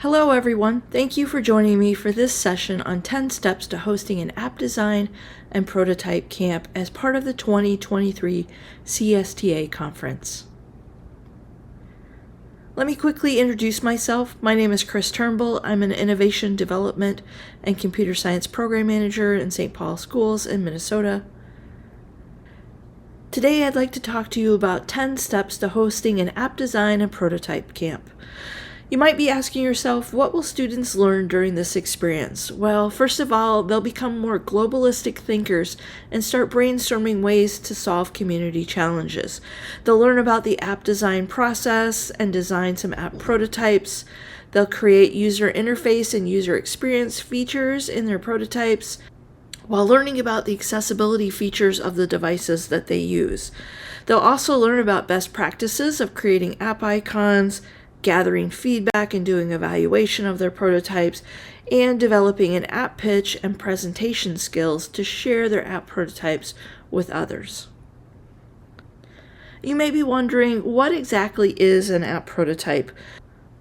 Hello everyone, thank you for joining me for this session on 10 steps to hosting an app design and prototype camp as part of the 2023 CSTA conference. Let me quickly introduce myself. My name is Chris Turnbull. I'm an Innovation Development and Computer Science Program Manager in St. Paul Schools in Minnesota. Today I'd like to talk to you about 10 steps to hosting an app design and prototype camp. You might be asking yourself, what will students learn during this experience? Well, first of all, they'll become more globalistic thinkers and start brainstorming ways to solve community challenges. They'll learn about the app design process and design some app prototypes. They'll create user interface and user experience features in their prototypes while learning about the accessibility features of the devices that they use. They'll also learn about best practices of creating app icons, gathering feedback and doing evaluation of their prototypes, and developing an app pitch and presentation skills to share their app prototypes with others. You may be wondering, what exactly is an app prototype?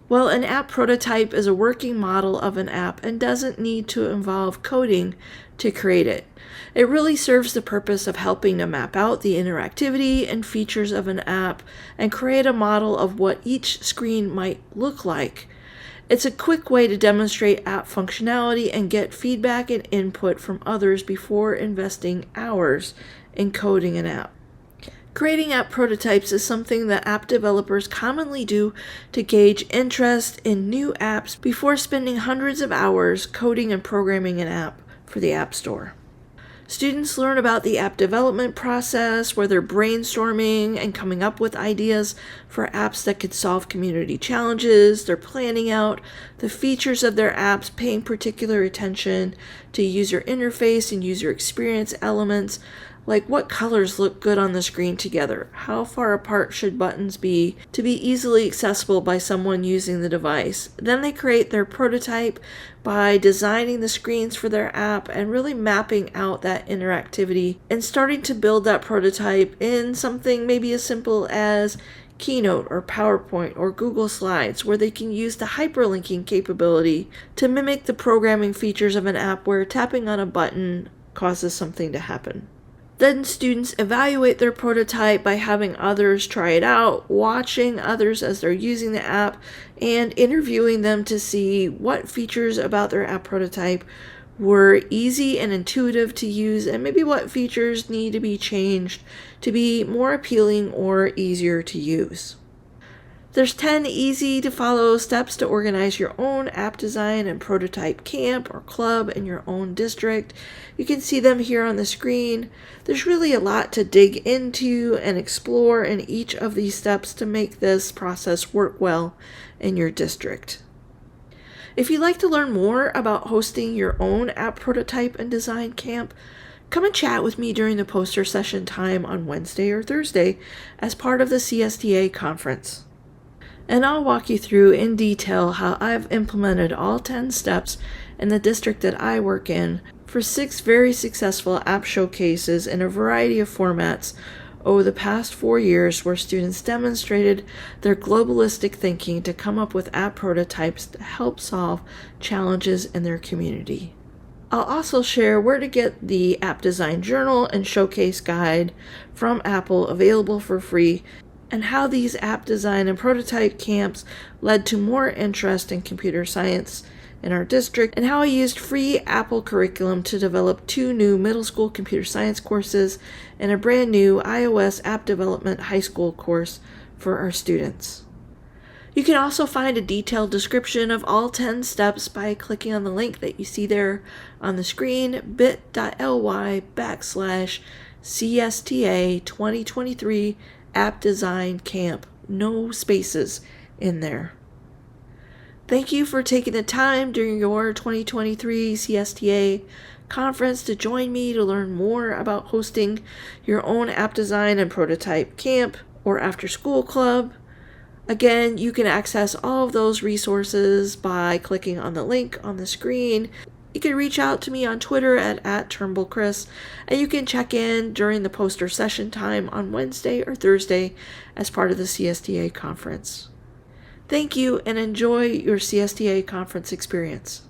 Well, an app prototype is a working model of an app and doesn't need to involve coding to create it. It really serves the purpose of helping to map out the interactivity and features of an app and create a model of what each screen might look like. It's a quick way to demonstrate app functionality and get feedback and input from others before investing hours in coding an app. Creating app prototypes is something that app developers commonly do to gauge interest in new apps before spending hundreds of hours coding and programming an app for the App Store. Students learn about the app development process, where they're brainstorming and coming up with ideas for apps that could solve community challenges. They're planning out the features of their apps, paying particular attention to user interface and user experience elements, like what colors look good on the screen together, how far apart should buttons be to be easily accessible by someone using the device. Then they create their prototype by designing the screens for their app and really mapping out that interactivity and starting to build that prototype in something maybe as simple as Keynote or PowerPoint or Google Slides, where they can use the hyperlinking capability to mimic the programming features of an app where tapping on a button causes something to happen. Then students evaluate their prototype by having others try it out, watching others as they're using the app, and interviewing them to see what features about their app prototype were easy and intuitive to use, and maybe what features need to be changed to be more appealing or easier to use. There's 10 easy to follow steps to organize your own app design and prototype camp or club in your own district. You can see them here on the screen. There's really a lot to dig into and explore in each of these steps to make this process work well in your district. If you'd like to learn more about hosting your own app prototype and design camp, come and chat with me during the poster session time on Wednesday or Thursday as part of the CSTA conference. And I'll walk you through in detail how I've implemented all 10 steps in the district that I work in for 6 very successful app showcases in a variety of formats over the past 4 years, where students demonstrated their globalistic thinking to come up with app prototypes to help solve challenges in their community. I'll also share where to get the App Design Journal and Showcase Guide from Apple, available for free, and how these app design and prototype camps led to more interest in computer science in our district, and how I used free Apple curriculum to develop 2 new middle school computer science courses and a brand new iOS app development high school course for our students. You can also find a detailed description of all 10 steps by clicking on the link that you see there on the screen, bit.ly/CSTA 2023 App Design Camp. No spaces in there. Thank you for taking the time during your 2023 CSTA conference to join me to learn more about hosting your own app design and prototype camp or after school club. Again, you can access all of those resources by clicking on the link on the screen. You can reach out to me on Twitter at @TurnbullChris, and you can check in during the poster session time on Wednesday or Thursday as part of the CSTA conference. Thank you and enjoy your CSTA conference experience.